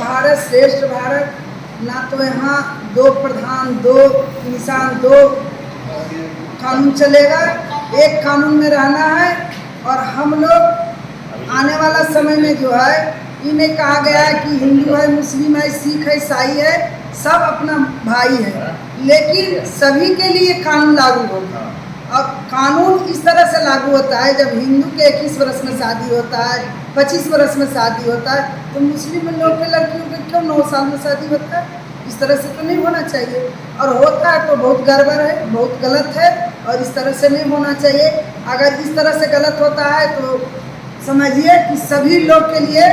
भारत श्रेष्ठ भारत, ना तो यहाँ दो प्रधान, दो निशान, दो कानून चलेगा। एक कानून में रहना है। और हम लोग आने वाला समय में जो है, इन्हें कहा गया है कि हिंदू है, मुस्लिम है, सिख है, ईसाई है, सब अपना भाई है, लेकिन सभी के लिए कानून लागू होगा। अब कानून इस तरह से लागू होता है, जब हिंदू के 21 वर्ष में शादी होता है, 25 वर्ष में शादी होता है, तो मुस्लिम लोग के लड़कियों के क्यों 9 साल में शादी होता है? इस तरह से तो नहीं होना चाहिए, और होता है तो बहुत गड़बड़ है, बहुत गलत है, और इस तरह से नहीं होना चाहिए। अगर इस तरह से गलत होता है तो समझिए कि सभी लोग के लिए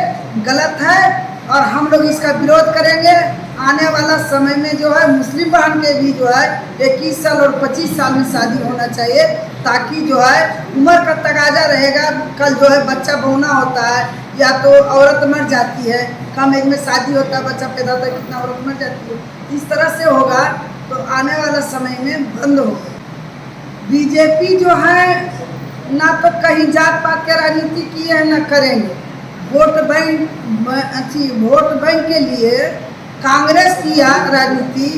गलत है, और हम लोग इसका विरोध करेंगे। आने वाला समय में जो है, मुस्लिम बहन के भी जो है 21 साल और 25 साल में शादी होना चाहिए, ताकि जो है उम्र का तकाजा रहेगा। कल जो है बच्चा बोना होता है, या तो औरत मर जाती है, कम एज में शादी होता है, बच्चा पैदा होता है, कितना औरत मर जाती है। इस तरह से होगा तो आने वाला समय में बंद होगा। बीजेपी जो है ना तो कहीं जात पात के राजनीति की है, ना करेंगे। वोट बैंक के लिए कांग्रेस किया राजनीति,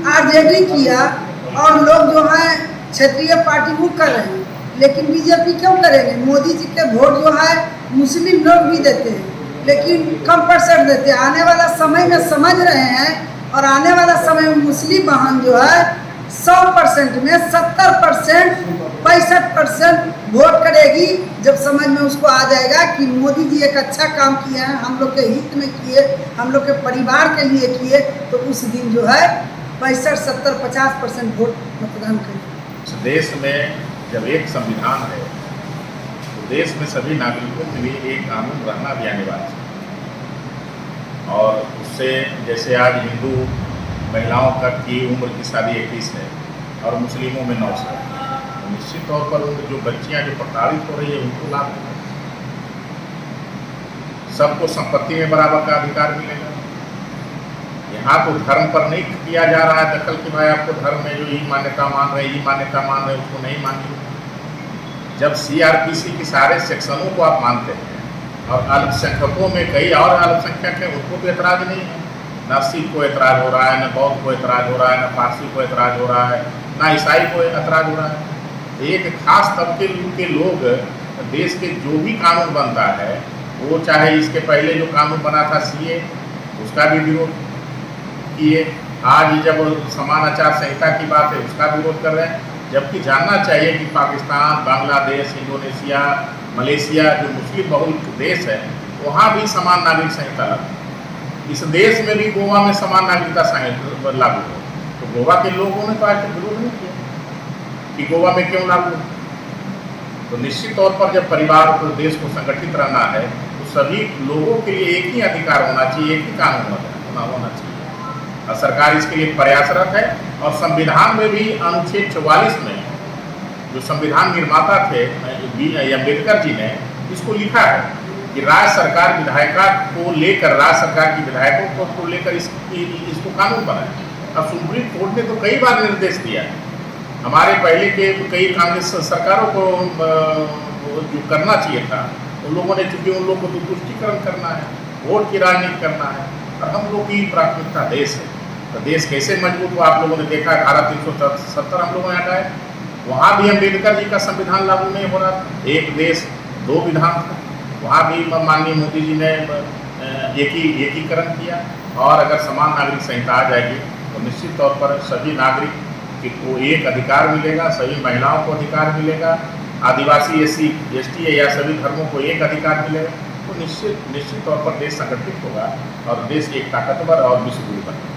आरजेडी किया, और लोग जो है क्षेत्रीय पार्टी वो कर रहे हैं, लेकिन बीजेपी क्यों करेंगे? मोदी जी के वोट जो है मुस्लिम लोग भी देते हैं, लेकिन कम % देते हैं। आने वाला समय में समझ रहे हैं, और आने वाला समय में मुस्लिम बहन जो है 100% में 70%, 65% वोट करेगी, जब समझ में उसको आ जाएगा कि मोदी जी एक अच्छा काम किए हैं, हम लोग के हित में किए, हम लोग के परिवार के लिए किए, तो उस दिन जो है 65, 70, 50% वोट मतदान करेंगे। देश में जब एक संविधान है, तो देश में सभी नागरिकों के लिए एक कानून रहना भी अनिवार्य है। और उससे, जैसे आज हिंदू महिलाओं तक की उम्र की शादी 21 है और मुस्लिमों में 9 साल, तो निश्चित तौर पर जो बच्चियां जो प्रताड़ित हो रही है उनको लाभ मिलेगा। सबको संपत्ति में बराबर का अधिकार मिलेगा। यहाँ तो धर्म पर नहीं किया जा रहा है दखल कि भाई आपको धर्म में जो ये मान्यता मान रहे, ये मान्यता मान रहे, उसको नहीं मानिए। जब CRPC के सारे सेक्शनों को आप मानते हैं, और अल्पसंख्यकों में कई और अल्पसंख्यक हैं, उनको तो एतराज़ नहीं है। न सिख को एतराज़ हो रहा है, न बौद्ध को एतराज़ हो रहा है, न पारसी को एतराज़ हो रहा है, न ईसाई को एतराज़ हो रहा है। एक खास तबके के लोग, देश के जो भी कानून बनता है, वो चाहे इसके पहले जो कानून बना था CA, उसका भी विरोध किए। आज जब समान आचार संहिता की बात है, उसका विरोध कर रहे हैं। जबकि जानना चाहिए कि पाकिस्तान, बांग्लादेश, इंडोनेशिया, मलेशिया, जो मुस्लिम बहुल देश है, वहाँ भी समान नागरिक संहिता लागू। इस देश में भी गोवा में समान नागरिकता संहिता लागू है, तो गोवा के लोगों ने तो आज तक विरोध नहीं किया कि गोवा में क्यों लागू। तो निश्चित तौर पर जब परिवार को, देश को संगठित रहना है, तो सभी लोगों के लिए एक ही अधिकार होना चाहिए, एक ही कानून होना चाहिए, और सरकार इसके लिए प्रयासरत है। और संविधान में भी अनुच्छेद 44 में, जो संविधान निर्माता थे अम्बेडकर जी ने, इसको लिखा है कि राज्य सरकार विधायिका को लेकर, राज्य सरकार की विधायकों को लेकर इसको कानून बनाए। अब सुप्रीम कोर्ट ने तो कई बार निर्देश दिया है, हमारे पहले के कई कांग्रेस सरकारों को जो करना चाहिए था, उन लोगों ने, चूंकि उन लोगों को तो तुष्टिकरण करना है, वोट की राजनीति करना है, और हम लोग की प्राथमिकता देश है। तो देश कैसे मजबूत हुआ आप लोगों ने देखा। धारा 370 हम लोगों ने हटाए, वहाँ भी अम्बेडकर जी का संविधान लागू नहीं हो रहा था। एक देश दो विधान था, वहाँ भी माननीय मोदी जी ने एकीकरण किया। और अगर समान नागरिक संहिता आ जाएगी, तो निश्चित तौर पर सभी नागरिक को एक अधिकार मिलेगा, सभी महिलाओं को अधिकार मिलेगा, आदिवासी, SC, ST या सभी धर्मों को एक अधिकार मिलेगा। तो निश्चित तौर पर देश संगठित होगा, और देश एक ताकतवर और विश्व गुरु बनेगा।